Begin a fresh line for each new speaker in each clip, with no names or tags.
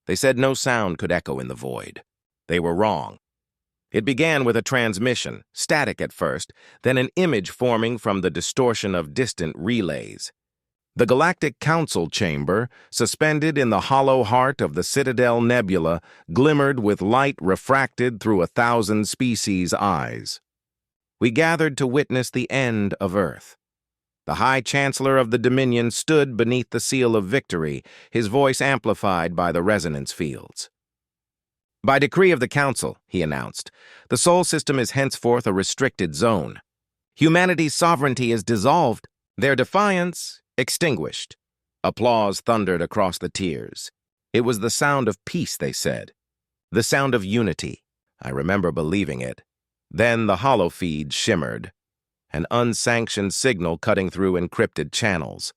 They said no sound could echo in the void. They were wrong. It began with a transmission, static at first, then an image forming from the distortion of distant relays. The Galactic Council chamber, suspended in the hollow heart of the Citadel Nebula, glimmered with light refracted through 1,000 species' eyes. We gathered to witness the end of Earth. The High Chancellor of the Dominion stood beneath the seal of victory, his voice amplified by the resonance fields. By decree of the Council, he announced, the Sol system is henceforth a restricted zone. Humanity's sovereignty is dissolved, their defiance extinguished. Applause thundered across the tiers. It was the sound of peace, they said. The sound of unity. I remember believing it. Then the holofeed shimmered, an unsanctioned signal cutting through encrypted channels.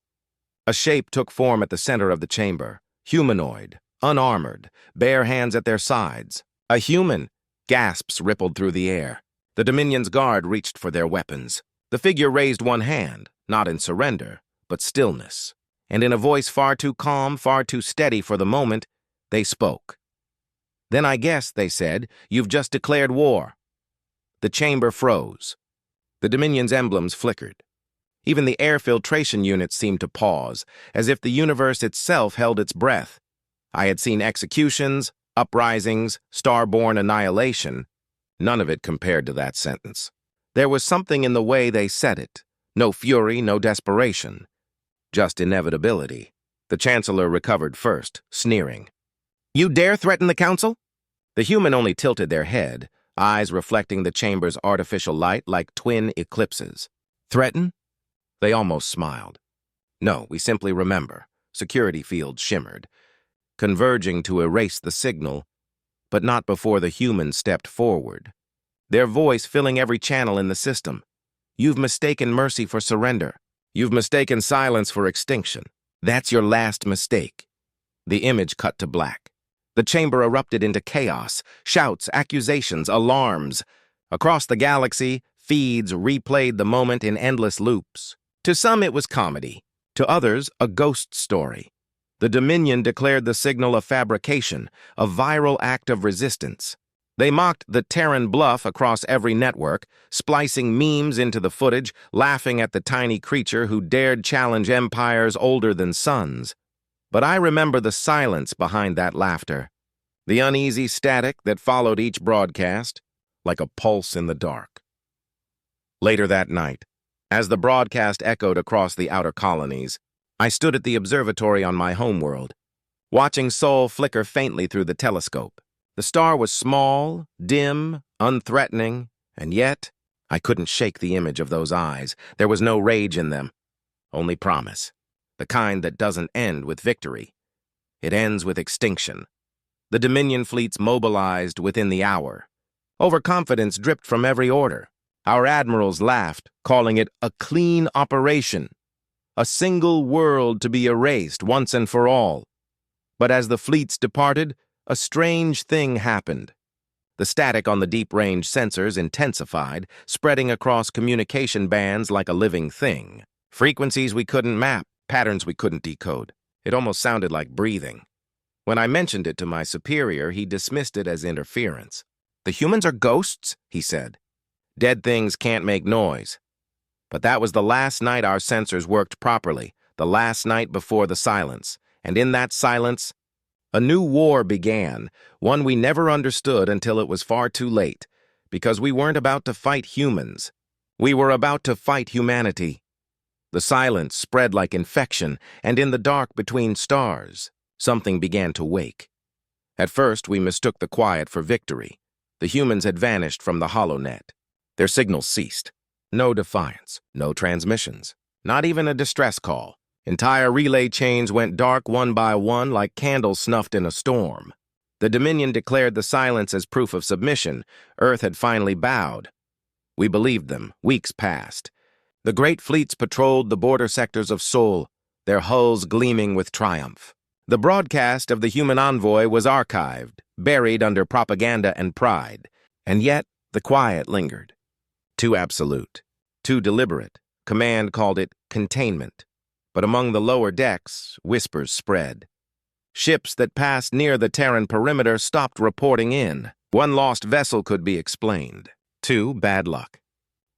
A shape took form at the center of the chamber, humanoid, unarmored, bare hands at their sides. A human! Gasps rippled through the air. The Dominion's guard reached for their weapons. The figure raised one hand, not in surrender, but stillness. And in a voice far too calm, far too steady for the moment, they spoke. Then I guess, they said, you've just declared war. The chamber froze. The Dominion's emblems flickered. Even the air filtration units seemed to pause, as if the universe itself held its breath. I had seen executions, uprisings, star-born annihilation. None of it compared to that sentence. There was something in the way they said it. No fury, no desperation. Just inevitability. The Chancellor recovered first, sneering. You dare threaten the Council? The human only tilted their head, eyes reflecting the chamber's artificial light like twin eclipses. Threaten? They almost smiled. No, we simply remember. Security fields shimmered, converging to erase the signal, but not before the human stepped forward. Their voice filling every channel in the system. You've mistaken mercy for surrender. You've mistaken silence for extinction. That's your last mistake. The image cut to black. The chamber erupted into chaos, shouts, accusations, alarms. Across the galaxy, feeds replayed the moment in endless loops. To some it was comedy, to others a ghost story. The Dominion declared the signal a fabrication, a viral act of resistance. They mocked the Terran bluff across every network, splicing memes into the footage, laughing at the tiny creature who dared challenge empires older than suns. But I remember the silence behind that laughter, the uneasy static that followed each broadcast, like a pulse in the dark. Later that night, as the broadcast echoed across the outer colonies, I stood at the observatory on my homeworld, watching Sol flicker faintly through the telescope. The star was small, dim, unthreatening, and yet I couldn't shake the image of those eyes. There was no rage in them, only promise, the kind that doesn't end with victory. It ends with extinction. The Dominion fleets mobilized within the hour. Overconfidence dripped from every order. Our admirals laughed, calling it a clean operation. A single world to be erased once and for all. But as the fleets departed, a strange thing happened. The static on the deep-range sensors intensified, spreading across communication bands like a living thing. Frequencies we couldn't map, patterns we couldn't decode. It almost sounded like breathing. When I mentioned it to my superior, he dismissed it as interference. The humans are ghosts, he said. Dead things can't make noise. But that was the last night our sensors worked properly, the last night before the silence. And in that silence, a new war began, one we never understood until it was far too late, because we weren't about to fight humans. We were about to fight humanity. The silence spread like infection, and in the dark between stars, something began to wake. At first, we mistook the quiet for victory. The humans had vanished from the holonet. Their signals ceased. No defiance, no transmissions, not even a distress call. Entire relay chains went dark one by one like candles snuffed in a storm. The Dominion declared the silence as proof of submission. Earth had finally bowed. We believed them. Weeks passed. The great fleets patrolled the border sectors of Sol, their hulls gleaming with triumph. The broadcast of the human envoy was archived, buried under propaganda and pride. And yet, the quiet lingered. Too absolute, too deliberate. Command called it containment. But among the lower decks, whispers spread. Ships that passed near the Terran perimeter stopped reporting in. One lost vessel could be explained. Two, bad luck.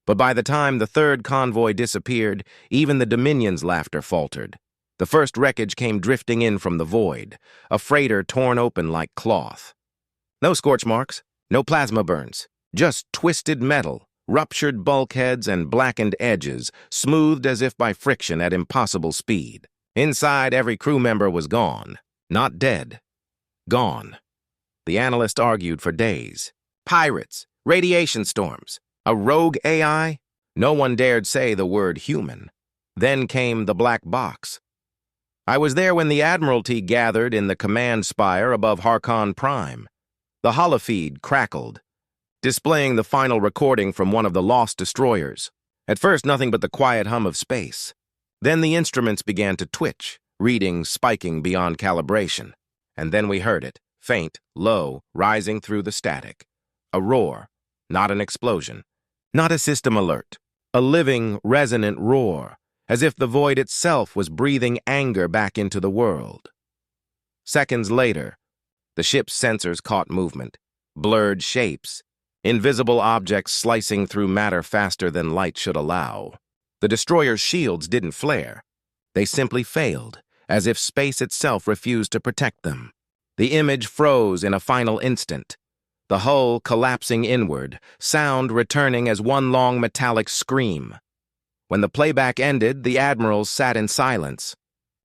But by the time the third convoy disappeared, even the Dominion's laughter faltered. The first wreckage came drifting in from the void, a freighter torn open like cloth. No scorch marks, no plasma burns, just twisted metal, ruptured bulkheads and blackened edges, smoothed as if by friction at impossible speed. Inside, every crew member was gone. Not dead. Gone. The analyst argued for days. Pirates, radiation storms, a rogue AI? No one dared say the word human. Then came the black box. I was there when the Admiralty gathered in the command spire above Harkon Prime. The holofeed crackled, displaying the final recording from one of the lost destroyers. At first, nothing but the quiet hum of space. Then the instruments began to twitch, readings spiking beyond calibration. And then we heard it, faint, low, rising through the static. A roar, not an explosion, not a system alert. A living, resonant roar, as if the void itself was breathing anger back into the world. Seconds later, the ship's sensors caught movement, blurred shapes, invisible objects slicing through matter faster than light should allow. The destroyer's shields didn't flare. They simply failed, as if space itself refused to protect them. The image froze in a final instant, the hull collapsing inward, sound returning as one long metallic scream. When the playback ended, the admirals sat in silence.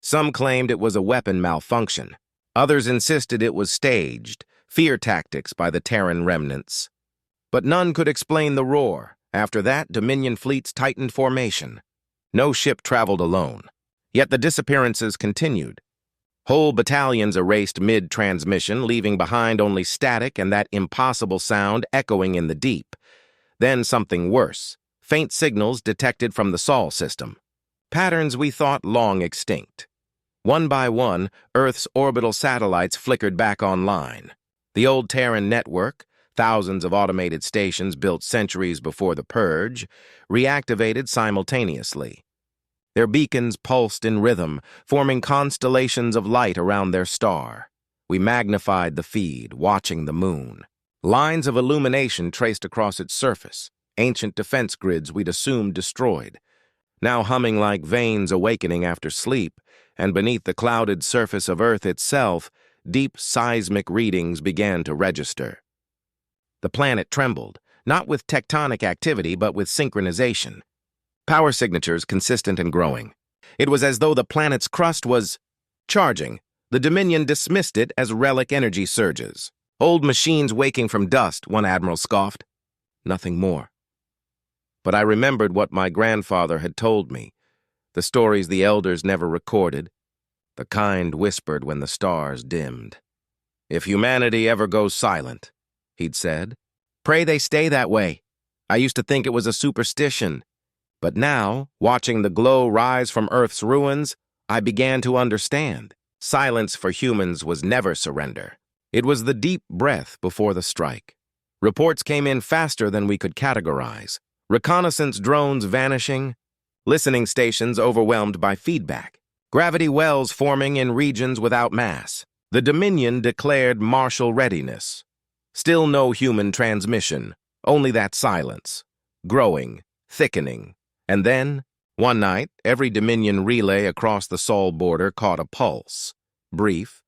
Some claimed it was a weapon malfunction. Others insisted it was staged, fear tactics by the Terran remnants. But none could explain the roar. After that, Dominion fleets tightened formation. No ship traveled alone. Yet the disappearances continued. Whole battalions erased mid-transmission, leaving behind only static and that impossible sound echoing in the deep. Then something worse. Faint signals detected from the Sol system. Patterns we thought long extinct. One by one, Earth's orbital satellites flickered back online. The old Terran network, thousands of automated stations built centuries before the Purge, reactivated simultaneously. Their beacons pulsed in rhythm, forming constellations of light around their star. We magnified the feed, watching the moon. Lines of illumination traced across its surface, ancient defense grids we'd assumed destroyed, now humming like veins awakening after sleep, and beneath the clouded surface of Earth itself, deep seismic readings began to register. The planet trembled, not with tectonic activity, but with synchronization. Power signatures consistent and growing. It was as though the planet's crust was charging. The Dominion dismissed it as relic energy surges. Old machines waking from dust, one admiral scoffed. Nothing more. But I remembered what my grandfather had told me, the stories the elders never recorded, the kind whispered when the stars dimmed. If humanity ever goes silent, he'd said, pray they stay that way. I used to think it was a superstition. But now, watching the glow rise from Earth's ruins, I began to understand. Silence for humans was never surrender. It was the deep breath before the strike. Reports came in faster than we could categorize. Reconnaissance drones vanishing, listening stations overwhelmed by feedback, gravity wells forming in regions without mass. The Dominion declared martial readiness. Still no human transmission, only that silence, growing, thickening. And then, one night, every Dominion relay across the Sol border caught a pulse. Brief,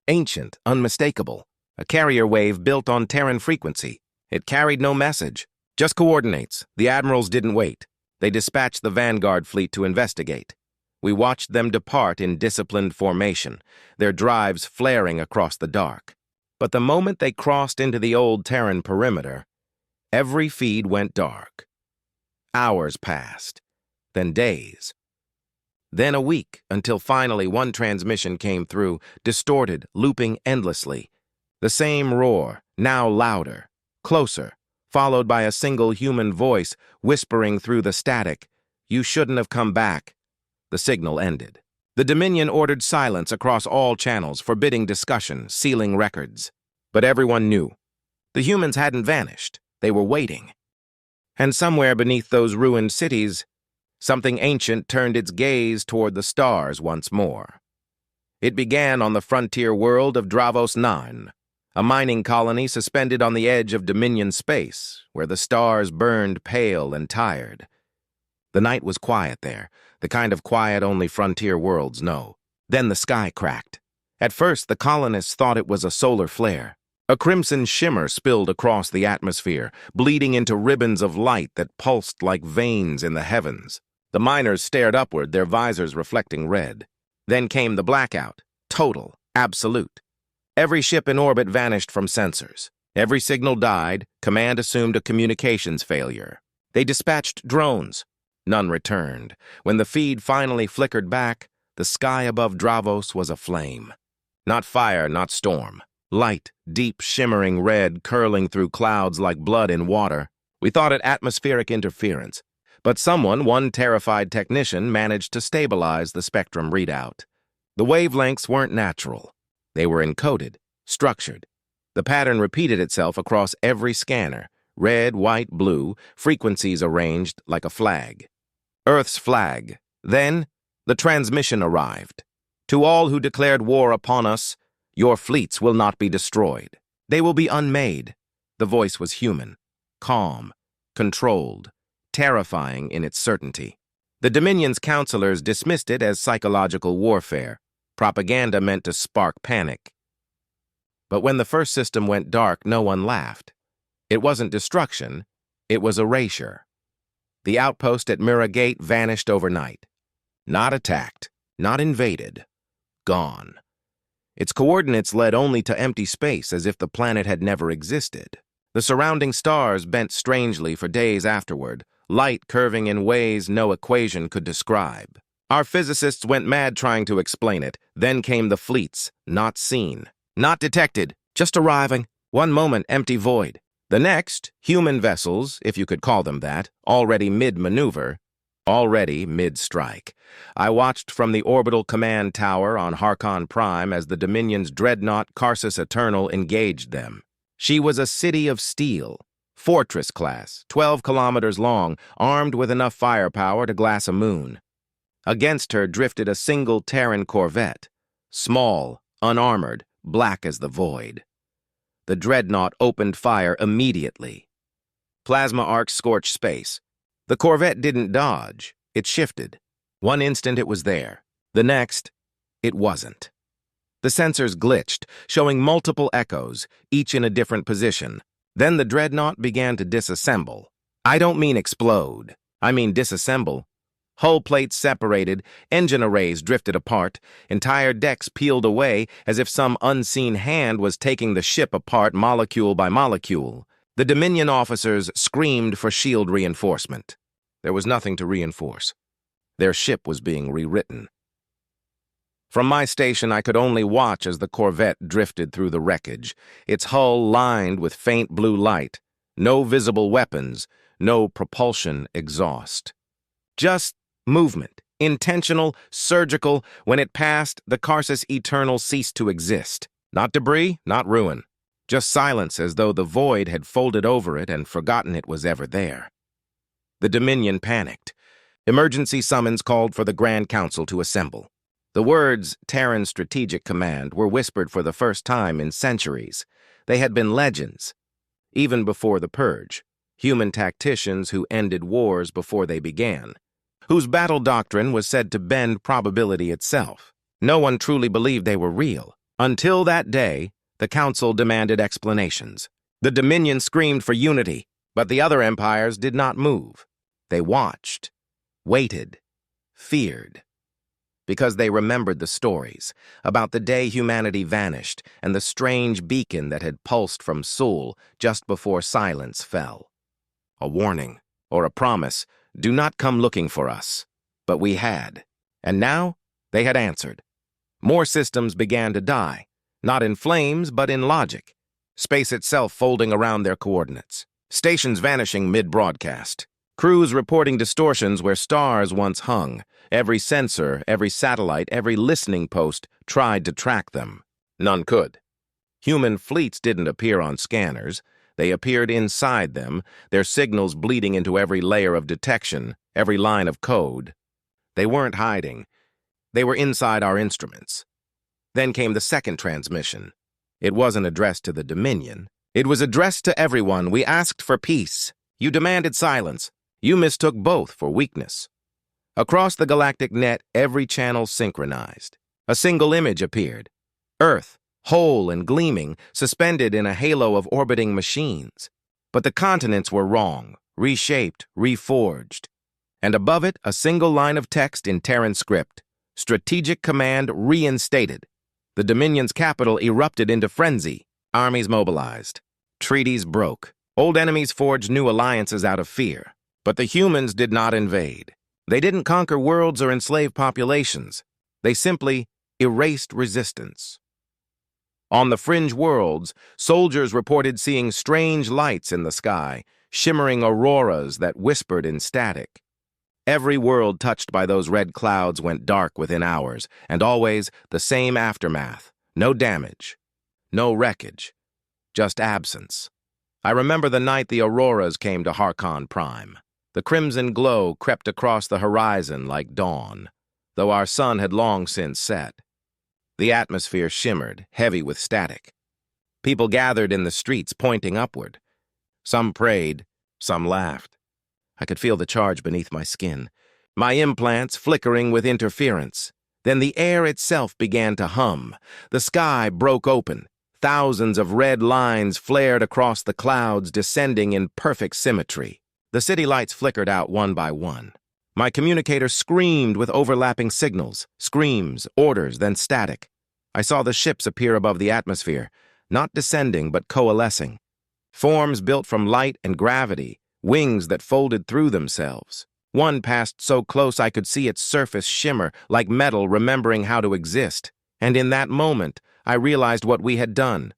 ancient, unmistakable. A carrier wave built on Terran frequency. It carried no message, just coordinates. The admirals didn't wait. They dispatched the Vanguard fleet to investigate. We watched them depart in disciplined formation, their drives flaring across the dark. But the moment they crossed into the old Terran perimeter, every feed went dark. Hours passed, then days, then a week, until finally one transmission came through, distorted, looping endlessly. The same roar, now louder, closer, followed by a single human voice whispering through the static, "You shouldn't have come back." The signal ended. The Dominion ordered silence across all channels, forbidding discussion, sealing records. But everyone knew. The humans hadn't vanished. They were waiting. And somewhere beneath those ruined cities, something ancient turned its gaze toward the stars once more. It began on the frontier world of Dravos 9, a mining colony suspended on the edge of Dominion space, where the stars burned pale and tired. The night was quiet there, the kind of quiet only frontier worlds know. Then the sky cracked. At first, the colonists thought it was a solar flare. A crimson shimmer spilled across the atmosphere, bleeding into ribbons of light that pulsed like veins in the heavens. The miners stared upward, their visors reflecting red. Then came the blackout, total, absolute. Every ship in orbit vanished from sensors. Every signal died, command assumed a communications failure. They dispatched drones. None returned. When the feed finally flickered back, the sky above Dravos was aflame. Not fire, not storm. Light, deep, shimmering red curling through clouds like blood in water. We thought it atmospheric interference. But one terrified technician, managed to stabilize the spectrum readout. The wavelengths weren't natural. They were encoded, structured. The pattern repeated itself across every scanner. Red, white, blue, frequencies arranged like a flag. Earth's flag. Then, the transmission arrived. To all who declared war upon us, your fleets will not be destroyed. They will be unmade. The voice was human, calm, controlled, terrifying in its certainty. The Dominion's counselors dismissed it as psychological warfare, propaganda meant to spark panic. But when the first system went dark, no one laughed. It wasn't destruction, it was erasure. The outpost at Mira Gate vanished overnight. Not attacked, not invaded, gone. Its coordinates led only to empty space, as if the planet had never existed. The surrounding stars bent strangely for days afterward, light curving in ways no equation could describe. Our physicists went mad trying to explain it. Then came the fleets, not seen, not detected, just arriving. One moment, empty void. The next, human vessels, if you could call them that, already mid-maneuver, already mid-strike. I watched from the orbital command tower on Harkon Prime as the Dominion's dreadnought Karsus Eternal engaged them. She was a city of steel, fortress class, 12 kilometers long, armed with enough firepower to glass a moon. Against her drifted a single Terran corvette, small, unarmored, black as the void. The dreadnought opened fire immediately. Plasma arcs scorched space. The corvette didn't dodge, it shifted. One instant it was there, the next, it wasn't. The sensors glitched, showing multiple echoes, each in a different position. Then the dreadnought began to disassemble. I don't mean explode, I mean disassemble. Hull plates separated, engine arrays drifted apart, entire decks peeled away as if some unseen hand was taking the ship apart molecule by molecule. The Dominion officers screamed for shield reinforcement. There was nothing to reinforce. Their ship was being rewritten. From my station, I could only watch as the corvette drifted through the wreckage, its hull lined with faint blue light, no visible weapons, no propulsion exhaust. Just movement, intentional, surgical. When it passed, the Karsus Eternal ceased to exist. Not debris, not ruin. Just silence, as though the void had folded over it and forgotten it was ever there. The Dominion panicked. Emergency summons called for the Grand Council to assemble. The words Terran Strategic Command were whispered for the first time in centuries. They had been legends. Even before the Purge, human tacticians who ended wars before they began, whose battle doctrine was said to bend probability itself. No one truly believed they were real. Until that day, the Council demanded explanations. The Dominion screamed for unity, but the other empires did not move. They watched, waited, feared. Because they remembered the stories about the day humanity vanished and the strange beacon that had pulsed from Seoul just before silence fell. A warning, or a promise, do not come looking for us. But we had. And now, they had answered. More systems began to die, not in flames, but in logic. Space itself folding around their coordinates. Stations vanishing mid-broadcast. Crews reporting distortions where stars once hung. Every sensor, every satellite, every listening post tried to track them. None could. Human fleets didn't appear on scanners. They appeared inside them, their signals bleeding into every layer of detection, every line of code. They weren't hiding. They were inside our instruments. Then came the second transmission. It wasn't addressed to the Dominion. It was addressed to everyone. We asked for peace. You demanded silence. You mistook both for weakness. Across the galactic net, every channel synchronized. A single image appeared. Earth, whole and gleaming, suspended in a halo of orbiting machines. But the continents were wrong, reshaped, reforged. And above it, a single line of text in Terran script. Strategic command reinstated. The Dominion's capital erupted into frenzy. Armies mobilized. Treaties broke. Old enemies forged new alliances out of fear. But the humans did not invade. They didn't conquer worlds or enslave populations. They simply erased resistance. On the fringe worlds, soldiers reported seeing strange lights in the sky, shimmering auroras that whispered in static. Every world touched by those red clouds went dark within hours, and always the same aftermath. No damage, no wreckage, just absence. I remember the night the auroras came to Harkon Prime. The crimson glow crept across the horizon like dawn, though our sun had long since set. The atmosphere shimmered, heavy with static. People gathered in the streets, pointing upward. Some prayed, some laughed. I could feel the charge beneath my skin, my implants flickering with interference. Then the air itself began to hum. The sky broke open. Thousands of red lines flared across the clouds, descending in perfect symmetry. The city lights flickered out one by one. My communicator screamed with overlapping signals, screams, orders, then static. I saw the ships appear above the atmosphere, not descending but coalescing. Forms built from light and gravity, wings that folded through themselves. One passed so close I could see its surface shimmer like metal remembering how to exist. And in that moment, I realized what we had done.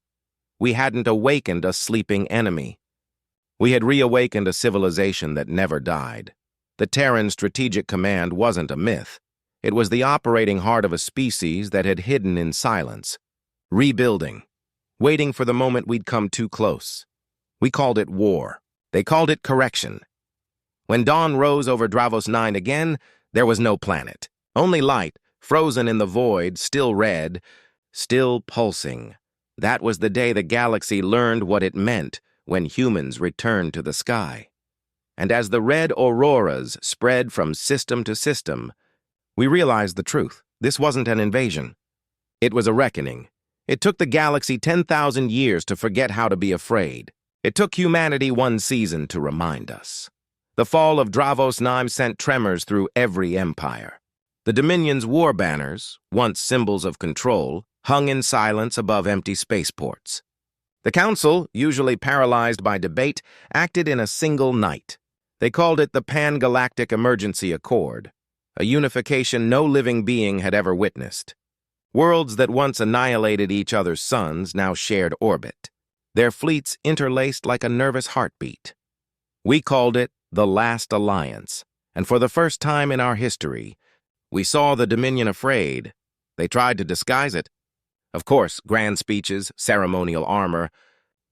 We hadn't awakened a sleeping enemy. We had reawakened a civilization that never died. The Terran Strategic Command wasn't a myth. It was the operating heart of a species that had hidden in silence. Rebuilding. Waiting for the moment we'd come too close. We called it war. They called it correction. When dawn rose over Dravos 9 again, there was no planet. Only light, frozen in the void, still red, still pulsing. That was the day the galaxy learned what it meant when humans returned to the sky. And as the red auroras spread from system to system, we realized the truth. This wasn't an invasion. It was a reckoning. It took the galaxy 10,000 years to forget how to be afraid. It took humanity one season to remind us. The fall of Dravos 9 sent tremors through every empire. The Dominion's war banners, once symbols of control, hung in silence above empty spaceports. The Council, usually paralyzed by debate, acted in a single night. They called it the Pan-Galactic Emergency Accord, a unification no living being had ever witnessed. Worlds that once annihilated each other's suns now shared orbit, their fleets interlaced like a nervous heartbeat. We called it the Last Alliance, and for the first time in our history, we saw the Dominion afraid. They tried to disguise it. Of course, grand speeches, ceremonial armor,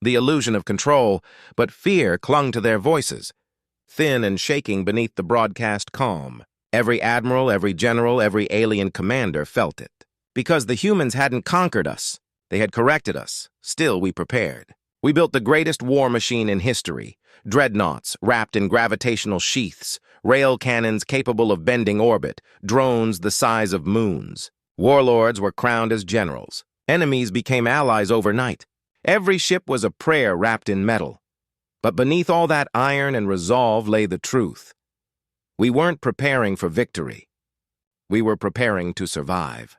the illusion of control, but fear clung to their voices, thin and shaking beneath the broadcast calm. Every admiral, every general, every alien commander felt it. Because the humans hadn't conquered us. They had corrected us. Still, we prepared. We built the greatest war machine in history. Dreadnoughts wrapped in gravitational sheaths, rail cannons capable of bending orbit, drones the size of moons. Warlords were crowned as generals. Enemies became allies overnight. Every ship was a prayer wrapped in metal. But beneath all that iron and resolve lay the truth. We weren't preparing for victory. We were preparing to survive.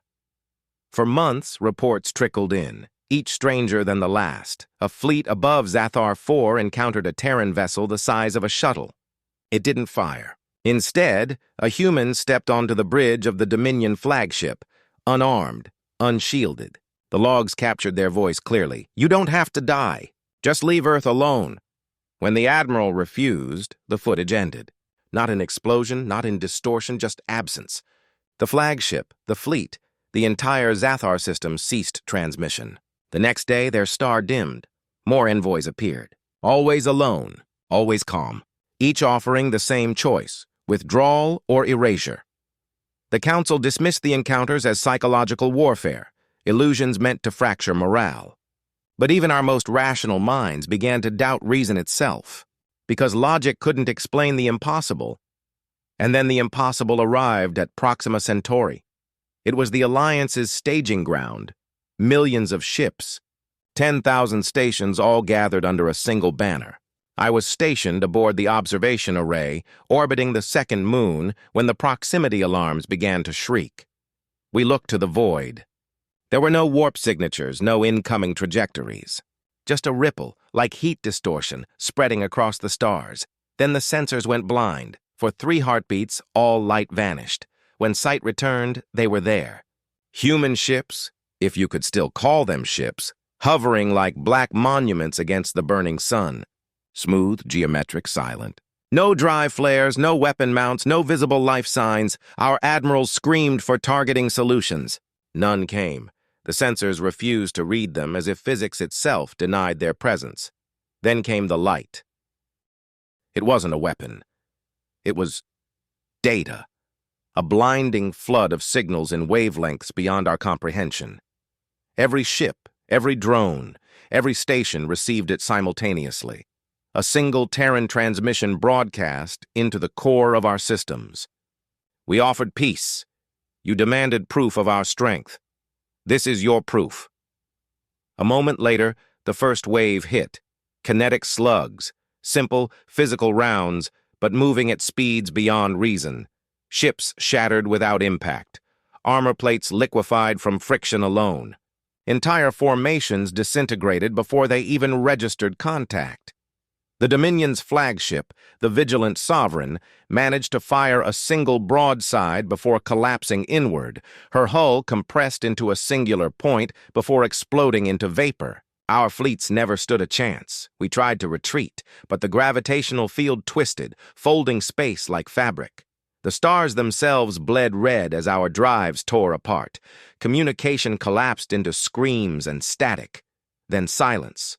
For months, reports trickled in, each stranger than the last. A fleet above Zathar 4 encountered a Terran vessel the size of a shuttle. It didn't fire. Instead, a human stepped onto the bridge of the Dominion flagship, unarmed, unshielded. The logs captured their voice clearly. "You don't have to die. Just leave Earth alone." When the Admiral refused, the footage ended. Not in explosion, not in distortion, just absence. The flagship, the fleet, the entire Zathar system ceased transmission. The next day, their star dimmed. More envoys appeared. Always alone, always calm. Each offering the same choice, withdrawal or erasure. The Council dismissed the encounters as psychological warfare. illusions meant to fracture morale. But even our most rational minds began to doubt reason itself, because logic couldn't explain the impossible. And then the impossible arrived at Proxima Centauri. It was the Alliance's staging ground. Millions of ships, 10,000 stations all gathered under a single banner. I was stationed aboard the observation array, orbiting the second moon, when the proximity alarms began to shriek. We looked to the void. There were no warp signatures, no incoming trajectories. Just a ripple, like heat distortion, spreading across the stars. Then the sensors went blind. For 3 heartbeats, all light vanished. When sight returned, they were there. Human ships, if you could still call them ships, hovering like black monuments against the burning sun. Smooth, geometric, silent. No drive flares, no weapon mounts, no visible life signs. Our admirals screamed for targeting solutions. None came. The sensors refused to read them as if physics itself denied their presence. Then came the light. It wasn't a weapon. It was data. A blinding flood of signals in wavelengths beyond our comprehension. Every ship, every drone, every station received it simultaneously. A single Terran transmission broadcast into the core of our systems. We offered peace. You demanded proof of our strength. This is your proof. A moment later, the first wave hit. Kinetic slugs, simple, physical rounds, but moving at speeds beyond reason. Ships shattered without impact. Armor plates liquefied from friction alone. Entire formations disintegrated before they even registered contact. The Dominion's flagship, the Vigilant Sovereign, managed to fire a single broadside before collapsing inward, her hull compressed into a singular point before exploding into vapor. Our fleets never stood a chance. We tried to retreat, but the gravitational field twisted, folding space like fabric. The stars themselves bled red as our drives tore apart. Communication collapsed into screams and static. Then silence.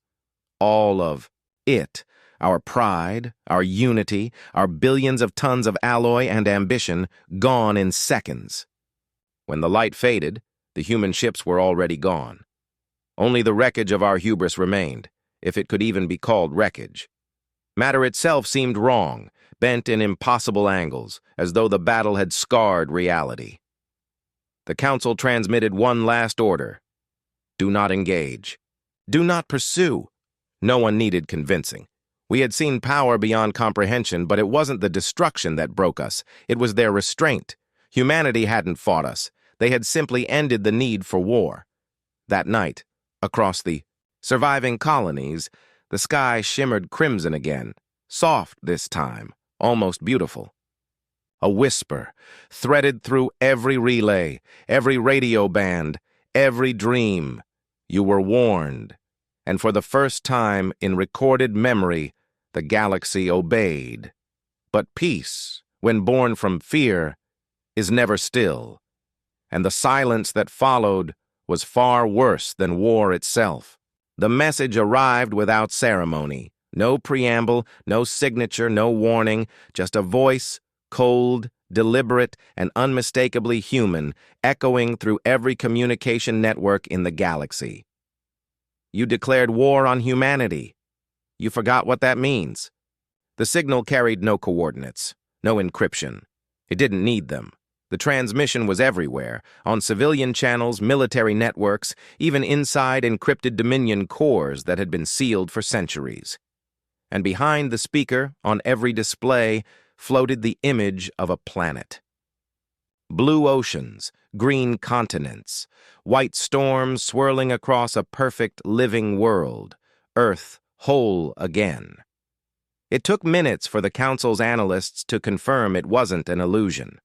All of it. Our pride, our unity, our billions of tons of alloy and ambition gone in seconds. When the light faded, the human ships were already gone. Only the wreckage of our hubris remained, if it could even be called wreckage. Matter itself seemed wrong, bent in impossible angles, as though the battle had scarred reality. The Council transmitted one last order. Do not engage. Do not pursue. No one needed convincing. We had seen power beyond comprehension, but it wasn't the destruction that broke us. It was their restraint. Humanity hadn't fought us. They had simply ended the need for war. That night, across the surviving colonies, the sky shimmered crimson again, soft this time, almost beautiful. A whisper threaded through every relay, every radio band, every dream. You were warned. And for the first time in recorded memory, the galaxy obeyed. But peace, when born from fear, is never still. And the silence that followed was far worse than war itself. The message arrived without ceremony. No preamble, no signature, no warning, just a voice, cold, deliberate, and unmistakably human, echoing through every communication network in the galaxy. You declared war on humanity. You forgot what that means. The signal carried no coordinates, no encryption. It didn't need them. The transmission was everywhere, on civilian channels, military networks, even inside encrypted Dominion cores that had been sealed for centuries. And behind the speaker, on every display, floated the image of a planet. Blue oceans, green continents, white storms swirling across a perfect living world, Earth whole again. It took minutes for the Council's analysts to confirm it wasn't an illusion.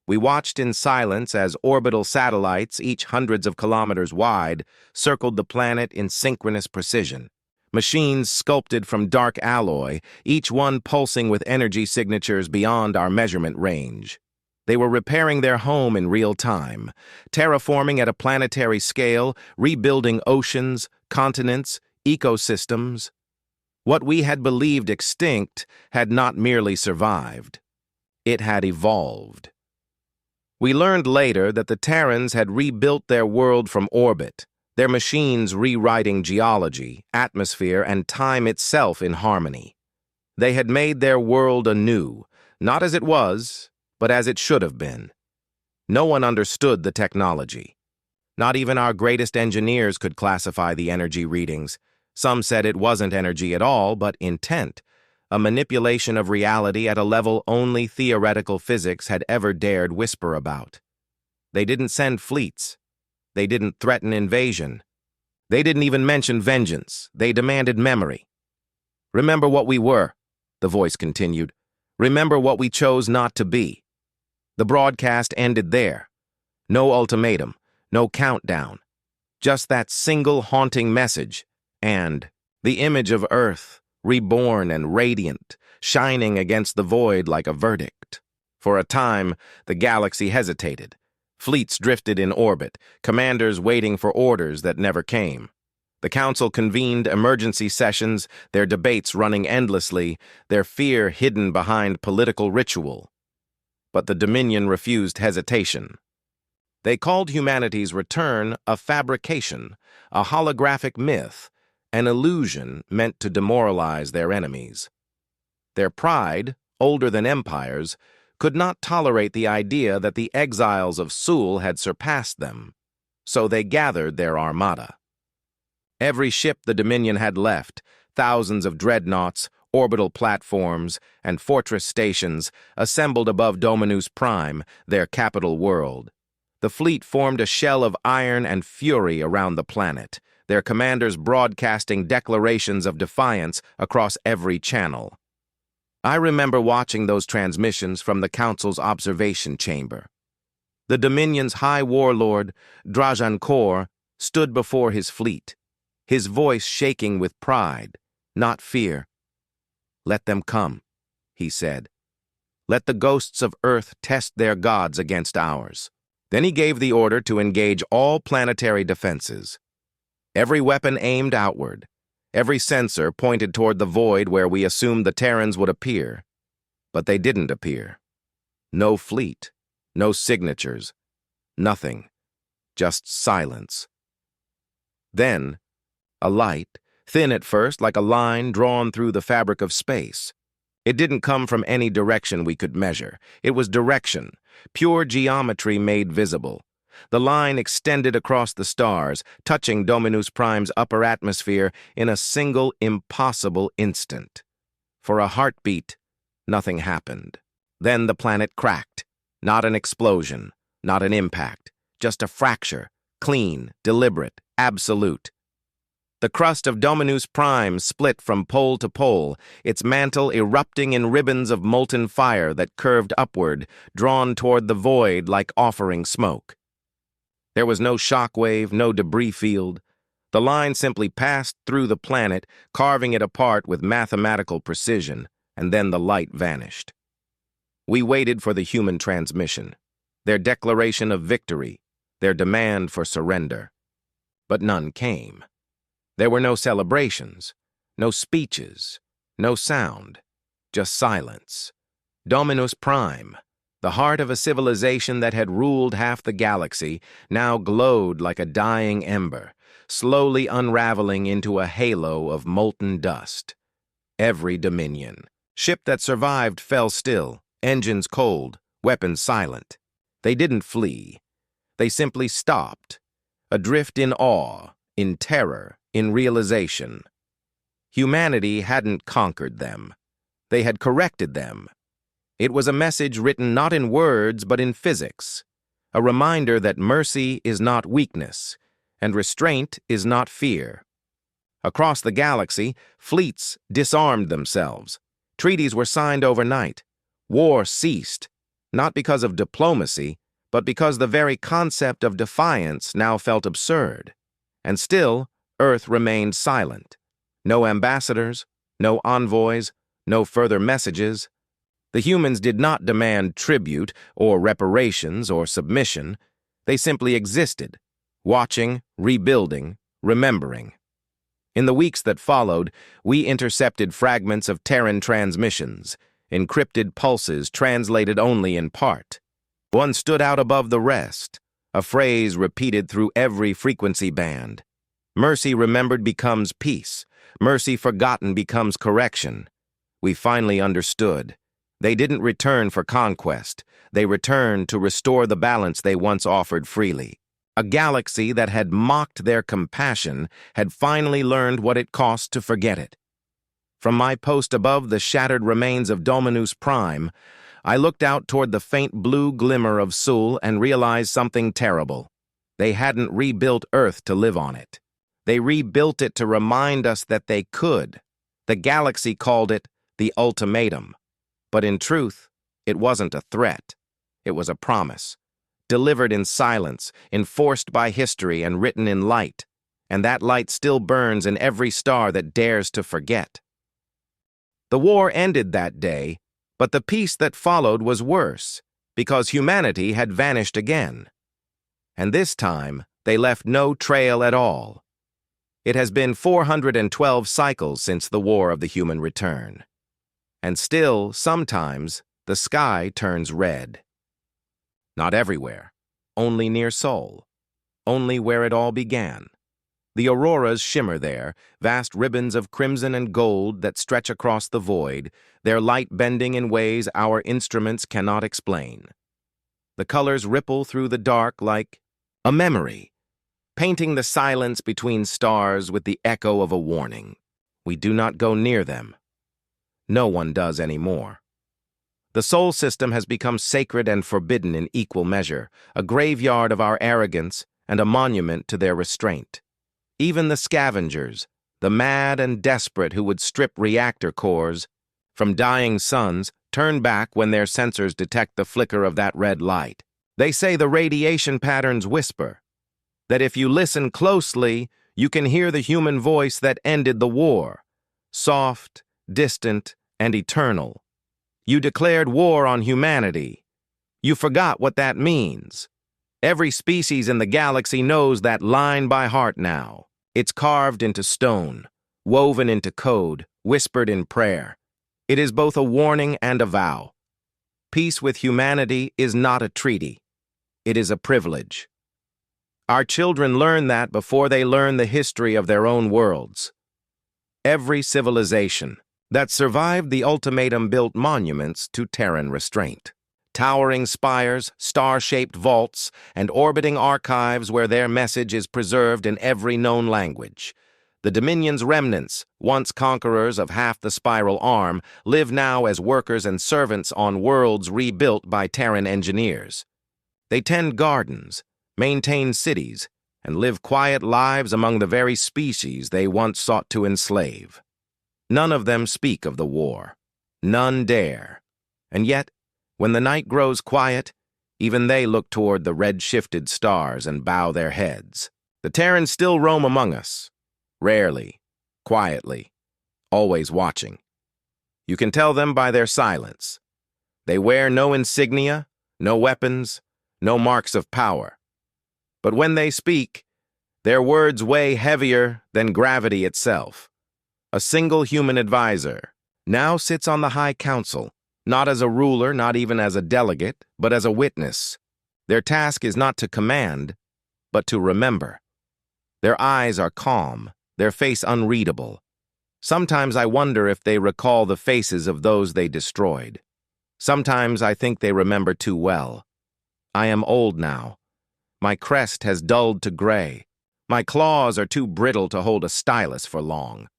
We watched in silence as orbital satellites, each hundreds of kilometers wide, circled the planet in synchronous precision. Machines sculpted from dark alloy, each one pulsing with energy signatures beyond our measurement range. They were repairing their home in real time, terraforming at a planetary scale, rebuilding oceans, continents, ecosystems. What we had believed extinct had not merely survived. It had evolved. We learned later that the Terrans had rebuilt their world from orbit, their machines rewriting geology, atmosphere, and time itself in harmony. They had made their world anew, not as it was, but as it should have been. No one understood the technology. Not even our greatest engineers could classify the energy readings. Some said it wasn't energy at all, but intent, a manipulation of reality at a level only theoretical physics had ever dared whisper about. They didn't send fleets. They didn't threaten invasion. They didn't even mention vengeance. They demanded memory. "Remember what we were," the voice continued. "Remember what we chose not to be." The broadcast ended there. No ultimatum, no countdown. Just that single haunting message, and the image of Earth, reborn and radiant, shining against the void like a verdict. For a time, the galaxy hesitated. Fleets drifted in orbit, commanders waiting for orders that never came. The Council convened emergency sessions, their debates running endlessly, their fear hidden behind political ritual. But the Dominion refused hesitation. They called humanity's return a fabrication, a holographic myth, an illusion meant to demoralize their enemies. Their pride, older than empires, could not tolerate the idea that the exiles of Sul had surpassed them, so they gathered their armada. Every ship the Dominion had left, thousands of dreadnoughts, orbital platforms, and fortress stations assembled above Dominus Prime, their capital world. The fleet formed a shell of iron and fury around the planet, their commanders broadcasting declarations of defiance across every channel. I remember watching those transmissions from the Council's observation chamber. The Dominion's high warlord, Drajankor, stood before his fleet, his voice shaking with pride, not fear. "Let them come," he said. "Let the ghosts of Earth test their gods against ours." Then he gave the order to engage all planetary defenses. Every weapon aimed outward. Every sensor pointed toward the void where we assumed the Terrans would appear. But they didn't appear. No fleet, no signatures, nothing, just silence. Then, a light, thin at first like a line drawn through the fabric of space. It didn't come from any direction we could measure. It was direction, pure geometry made visible. The line extended across the stars, touching Dominus Prime's upper atmosphere in a single impossible instant. For a heartbeat, nothing happened. Then the planet cracked. Not an explosion, not an impact, just a fracture, clean, deliberate, absolute. The crust of Dominus Prime split from pole to pole, its mantle erupting in ribbons of molten fire that curved upward, drawn toward the void like offering smoke. There was no shockwave, no debris field. The line simply passed through the planet, carving it apart with mathematical precision, and then the light vanished. We waited for the human transmission, their declaration of victory, their demand for surrender. But none came. There were no celebrations, no speeches, no sound, just silence. Dominus Prime, the heart of a civilization that had ruled half the galaxy, now glowed like a dying ember, slowly unraveling into a halo of molten dust. Every Dominion, ship that survived fell still, engines cold, weapons silent. They didn't flee. They simply stopped, adrift in awe, in terror, in realization. Humanity hadn't conquered them. They had corrected them. It was a message written not in words but in physics, a reminder that mercy is not weakness, and restraint is not fear. Across the galaxy, fleets disarmed themselves. Treaties were signed overnight. War ceased, not because of diplomacy, but because the very concept of defiance now felt absurd. And still, Earth remained silent. No ambassadors, no envoys, no further messages. The humans did not demand tribute or reparations or submission. They simply existed, watching, rebuilding, remembering. In the weeks that followed, we intercepted fragments of Terran transmissions, encrypted pulses translated only in part. One stood out above the rest, a phrase repeated through every frequency band. Mercy remembered becomes peace. Mercy forgotten becomes correction. We finally understood. They didn't return for conquest. They returned to restore the balance they once offered freely. A galaxy that had mocked their compassion had finally learned what it cost to forget it. From my post above the shattered remains of Dominus Prime, I looked out toward the faint blue glimmer of Sul and realized something terrible. They hadn't rebuilt Earth to live on it. They rebuilt it to remind us that they could. The galaxy called it the ultimatum. But in truth, it wasn't a threat. It was a promise, delivered in silence, enforced by history and written in light. And that light still burns in every star that dares to forget. The war ended that day, but the peace that followed was worse, because humanity had vanished again. And this time, they left no trail at all. It has been 412 cycles since the War of the Human Return. And still, sometimes, the sky turns red. Not everywhere, only near Sol, only where it all began. The auroras shimmer there, vast ribbons of crimson and gold that stretch across the void, their light bending in ways our instruments cannot explain. The colors ripple through the dark like a memory, painting the silence between stars with the echo of a warning. We do not go near them. No one does anymore. The Sol system has become sacred and forbidden in equal measure, a graveyard of our arrogance and a monument to their restraint. Even the scavengers, the mad and desperate who would strip reactor cores from dying suns, turn back when their sensors detect the flicker of that red light. They say the radiation patterns whisper, that if you listen closely, you can hear the human voice that ended the war, soft, distant, and eternal. You declared war on humanity. You forgot what that means. Every species in the galaxy knows that line by heart now. It's carved into stone, woven into code, whispered in prayer. It is both a warning and a vow. Peace with humanity is not a treaty. It is a privilege. Our children learn that before they learn the history of their own worlds. Every civilization that survived the ultimatum built monuments to Terran restraint. Towering spires, star-shaped vaults, and orbiting archives where their message is preserved in every known language. The Dominion's remnants, once conquerors of half the spiral arm, live now as workers and servants on worlds rebuilt by Terran engineers. They tend gardens, maintain cities, and live quiet lives among the very species they once sought to enslave. None of them speak of the war. None dare. And yet, when the night grows quiet, even they look toward the red-shifted stars and bow their heads. The Terrans still roam among us, rarely, quietly, always watching. You can tell them by their silence. They wear no insignia, no weapons, no marks of power. But when they speak, their words weigh heavier than gravity itself. A single human advisor now sits on the High Council, not as a ruler, not even as a delegate, but as a witness. Their task is not to command, but to remember. Their eyes are calm, their face unreadable. Sometimes I wonder if they recall the faces of those they destroyed. Sometimes I think they remember too well. I am old now. My crest has dulled to gray. My claws are too brittle to hold a stylus for long.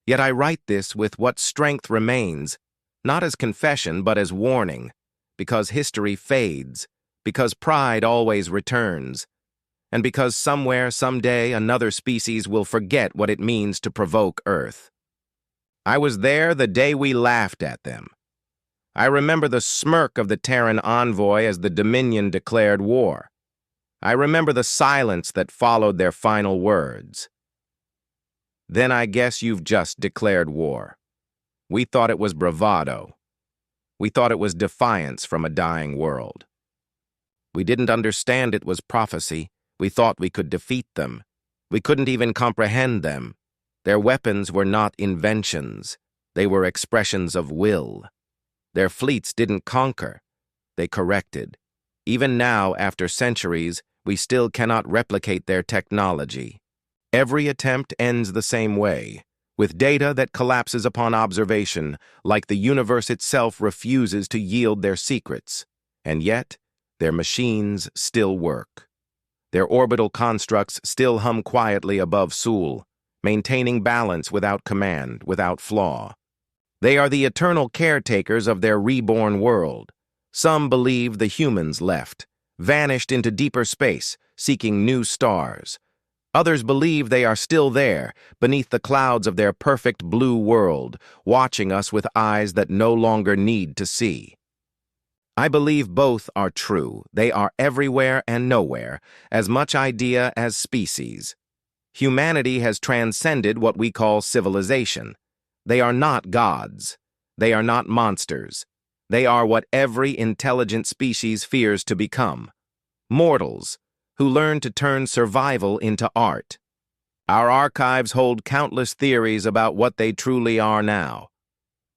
Yet I write this with what strength remains, not as confession, but as warning, because history fades, because pride always returns, and because somewhere, someday, another species will forget what it means to provoke Earth. I was there the day we laughed at them. I remember the smirk of the Terran envoy as the Dominion declared war. I remember the silence that followed their final words. Then I guess you've just declared war. We thought it was bravado. We thought it was defiance from a dying world. We didn't understand it was prophecy. We thought we could defeat them. We couldn't even comprehend them. Their weapons were not inventions. They were expressions of will. Their fleets didn't conquer. They corrected. Even now, after centuries, we still cannot replicate their technology. Every attempt ends the same way, with data that collapses upon observation, like the universe itself refuses to yield their secrets. And yet, their machines still work. Their orbital constructs still hum quietly above Seoul, maintaining balance without command, without flaw. They are the eternal caretakers of their reborn world. Some believe the humans left, vanished into deeper space, seeking new stars. Others believe they are still there, beneath the clouds of their perfect blue world, watching us with eyes that no longer need to see. I believe both are true. They are everywhere and nowhere, as much idea as species. Humanity has transcended what we call civilization. They are not gods. They are not monsters. They are what every intelligent species fears to become. Mortals, who learn to turn survival into art. Our archives hold countless theories about what they truly are now.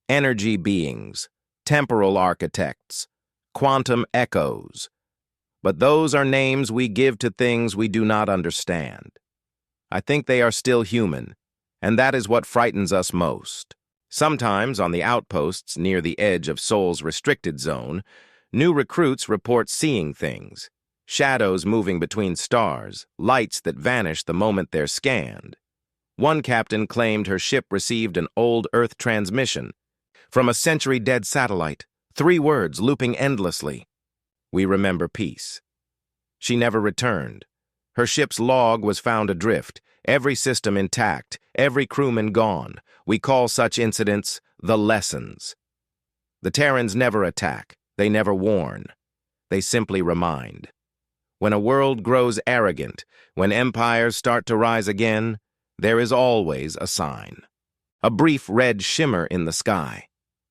Energy beings, temporal architects, quantum echoes. But those are names we give to things we do not understand. I think they are still human, and that is what frightens us most. Sometimes, on the outposts near the edge of Seoul's restricted zone, new recruits report seeing things. Shadows moving between stars, lights that vanish the moment they're scanned. One captain claimed her ship received an old Earth transmission from a century-dead satellite, 3 words looping endlessly. We remember peace. She never returned. Her ship's log was found adrift, every system intact, every crewman gone. We call such incidents the lessons. The Terrans never attack. They never warn. They simply remind. When a world grows arrogant, when empires start to rise again, there is always a sign. A brief red shimmer in the sky.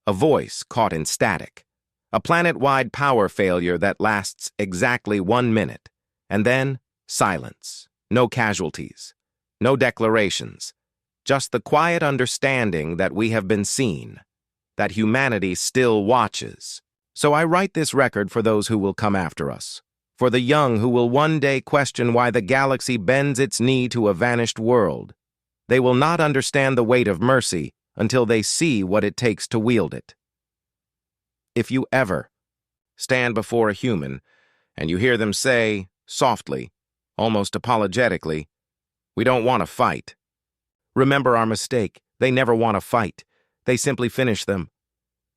A voice caught in static. A planet-wide power failure that lasts exactly 1 minute. And then, silence. No casualties. No declarations. Just the quiet understanding that we have been seen. That humanity still watches. So I write this record for those who will come after us. For the young who will one day question why the galaxy bends its knee to a vanished world. They will not understand the weight of mercy until they see what it takes to wield it. If you ever stand before a human and you hear them say, softly, almost apologetically, "We don't want to fight," remember our mistake. They never want to fight. They simply finish them.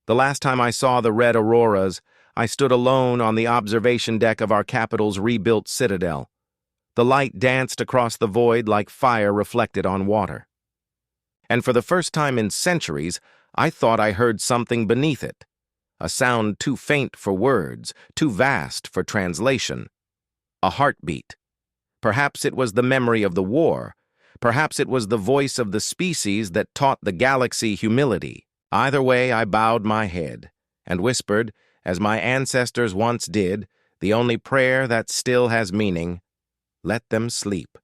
The last time I saw the red auroras, I stood alone on the observation deck of our capital's rebuilt citadel. The light danced across the void like fire reflected on water. And for the first time in centuries, I thought I heard something beneath it. A sound too faint for words, too vast for translation. A heartbeat. Perhaps it was the memory of the war. Perhaps it was the voice of the species that taught the galaxy humility. Either way, I bowed my head and whispered, as my ancestors once did, the only prayer that still has meaning, "Let them sleep,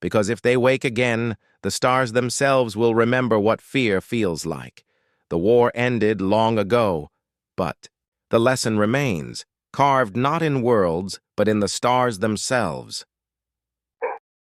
because if they wake again, the stars themselves will remember what fear feels like. The war ended long ago, but the lesson remains, carved not in worlds, but in the stars themselves.